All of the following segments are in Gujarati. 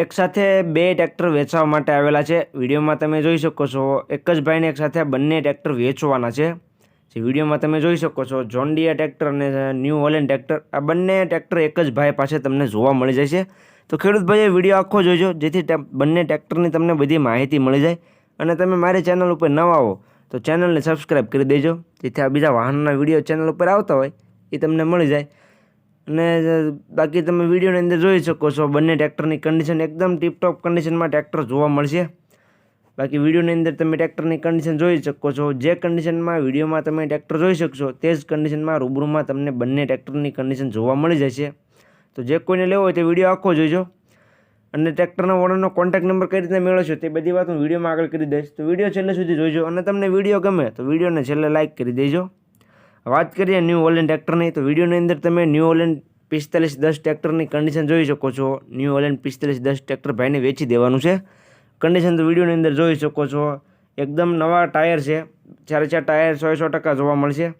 એક સાથે બે ટ્રેક્ટર વેચવા માટે આવેલા છે। વિડીયોમાં તમે જોઈ શકો છો એક જ ભાઈને એક સાથે બંને ટ્રેક્ટર વેચવાના છે। જે વિડીયોમાં તમે જોઈ શકો છો જોન ડીયર ટ્રેક્ટર અને ન્યૂ હોલેન્ડ ટ્રેક્ટર, આ બંને ટ્રેક્ટર એક જ ભાઈ પાસે તમને જોવા મળી જશે। તો ખેડૂત ભાઈએ વિડીયો આખો જોજો જેથી બંને ટ્રેક્ટરની તમને બધી માહિતી મળી જાય। અને તમે મારી ચેનલ ઉપર નવા આવો તો ચેનલને સબસ્ક્રાઈબ કરી દેજો જેથી આ બીજા વાહનના વિડીયો ચેનલ ઉપર આવતા હોય એ તમને મળી જાય। અને બાકી તમે વિડીયોની અંદર જોઈ શકો છો બંને ટ્રેક્ટરની કન્ડિશન એકદમ ટીપટોપ કન્ડિશનમાં ટ્રેક્ટર જોવા મળશે। બાકી વિડીયોની અંદર તમે ટ્રેક્ટરની કન્ડિશન જોઈ શકો છો, જે કન્ડિશનમાં વિડીયોમાં તમે ટ્રેક્ટર જોઈ શકશો તે જ કન્ડિશનમાં રૂબરૂમાં તમને બંને ટ્રેક્ટરની કન્ડિશન જોવા મળી જશે। તો જે કોઈને લેવો હોય તે વિડીયો આખો જોઈજો। અને ટ્રેક્ટરના ઓનરનો કોન્ટેક્ટ નંબર કઈ રીતે મેળવશો તે બધી વાત હું વિડીયોમાં આગળ કરી દઈશ, તો વિડીયો છેલ્લે સુધી જોઈજો। અને તમને વિડીયો ગમે તો વિડીયોને છેલ્લે લાઇક કરી દેજો। વાત કરીએ ન્યૂ હોલેન્ડ ટ્રેક્ટરની, તો વિડીયોની અંદર તમે ન્યૂ હોલેન્ડ 4510 ટ્રેક્ટરની કન્ડિશન જોઈ શકો છો। ન્યૂ હોલેન્ડ 4510 ટ્રેક્ટર ભાઈને વેચી દેવાનું છે। કન્ડિશન તો વિડીયોની અંદર જોઈ શકો છો, એકદમ નવા ટાયર છે, ચારે ચાર ટાયર 100% જોવા મળશે।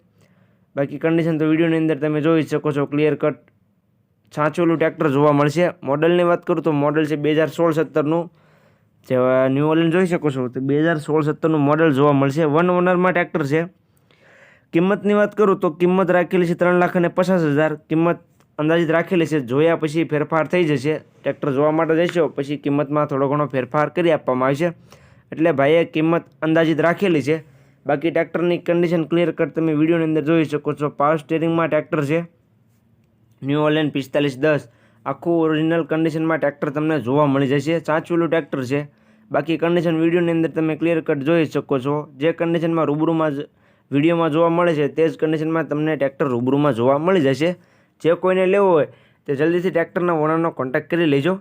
બાકી કન્ડિશન તો વિડીયોની અંદર તમે જોઈ શકો છો ક્લિયર કટ છાંચેલું ટ્રેક્ટર જોવા મળશે। મોડલની વાત કરું તો મોડલ છે 2016-17નું, જે ન્યૂ હોલેન્ડ જોઈ શકો છો તો 2016-17નું મોડલ જોવા મળશે। વન ઓનરમાં ટ્રેક્ટર છે। કિંમતની વાત કરું તો કિંમત રાખેલી છે 3,50,000, કિંમત અંદાજિત રાખેલી છે, જોયા પછી ફેરફાર થઈ જશે। ટ્રેક્ટર જોવા માટે જશો પછી કિંમતમાં થોડો ઘણો ફેરફાર કરી આપવામાં આવશે, એટલે ભાઈએ કિંમત અંદાજિત રાખેલી છે। બાકી ટ્રેક્ટરની કન્ડિશન ક્લિયર કટ તમે વિડીયોની અંદર જોઈ શકો છો। પાવર સ્ટીરિંગમાં ટ્રેક્ટર છે ન્યૂ હોલેન્ડ 4510, આખું ઓરિજિનલ કન્ડિશનમાં ટ્રેક્ટર તમને જોવા મળી જશે। સાચવેલું ટ્રેક્ટર છે। બાકી કન્ડિશન વિડીયોની અંદર તમે ક્લિયર કટ જોઈ શકો છો, જે કન્ડિશનમાં રૂબરૂમાં વિડીયોમાં જોવા મળે છે તે જ કન્ડિશનમાં તમને ટ્રેક્ટર રૂબરૂમાં જોવા મળી જશે। જે કોઈને લેવો હોય તે જલ્દીથી ટ્રેક્ટરના ઓનરનો કોન્ટેક્ટ કરી લેજો।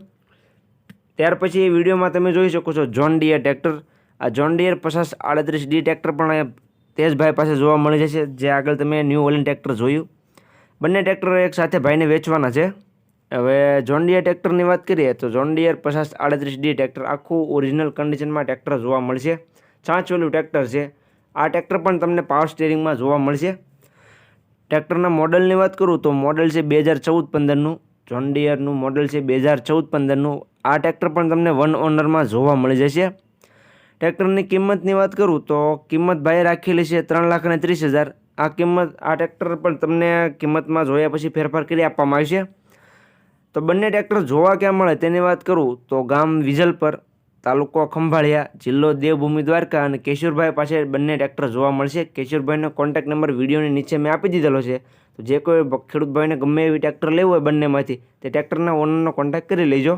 ત્યાર પછી વિડીયોમાં તમે જોઈ શકો છો જોન ડીયર ટ્રેક્ટર, આ જોન ડીયર 5038D ટ્રેક્ટર પણ તેજભાઈ પાસે જોવા મળી જશે, જે આગળ તમે ન્યૂ હોલેન્ડ ટ્રેક્ટર જોયું। બંને ટ્રેક્ટર એક સાથે ભાઈને વેચવાના છે। હવે જોન ડીયર ટ્રેક્ટરની વાત કરીએ તો જોન ડીયર 5038D ટ્રેક્ટર આખું ઓરિજિનલ કન્ડિશનમાં ટ્રેક્ટર જોવા મળશે। છાંચવેલું ટ્રેક્ટર છે। આ ટ્રેક્ટર પણ તમને પાવર સ્ટીરિંગમાં જોવા મળશે। ટ્રેક્ટરના મોડલની વાત કરું તો મોડલ છે 2014-15નું, જોન ડીયરનું મોડલ છે 2014-15નું। આ ટ્રેક્ટર પણ તમને વન ઓનરમાં જોવા મળી જશે। ટ્રેક્ટરની કિંમતની વાત કરું તો કિંમત ભાઈએ રાખેલી છે 3,30,000। આ ટ્રેક્ટર પણ તમને કિંમતમાં જોયા પછી ફેરફાર કરી આપવામાં આવશે। તો બંને ટ્રેક્ટર જોવા ક્યાં મળે તેની વાત કરું તો ગામ વિજલપર, તાલુકો ખંભાળિયા, જિલ્લો દેવભૂમિ દ્વારકા અને કેશુરભાઈ પાસે બંને ટ્રેક્ટર જોવા મળશે। કેશુરભાઈનો કોન્ટેક્ટ નંબર વિડીયોની નીચે મેં આપી દીધેલો છે, તો જે કોઈ ખેડૂત ભાઈને ગમે એવી ટ્રેક્ટર લેવું હોય બંનેમાંથી તે ટ્રેક્ટરના ઓનરનો કોન્ટેક્ટ કરી લેજો।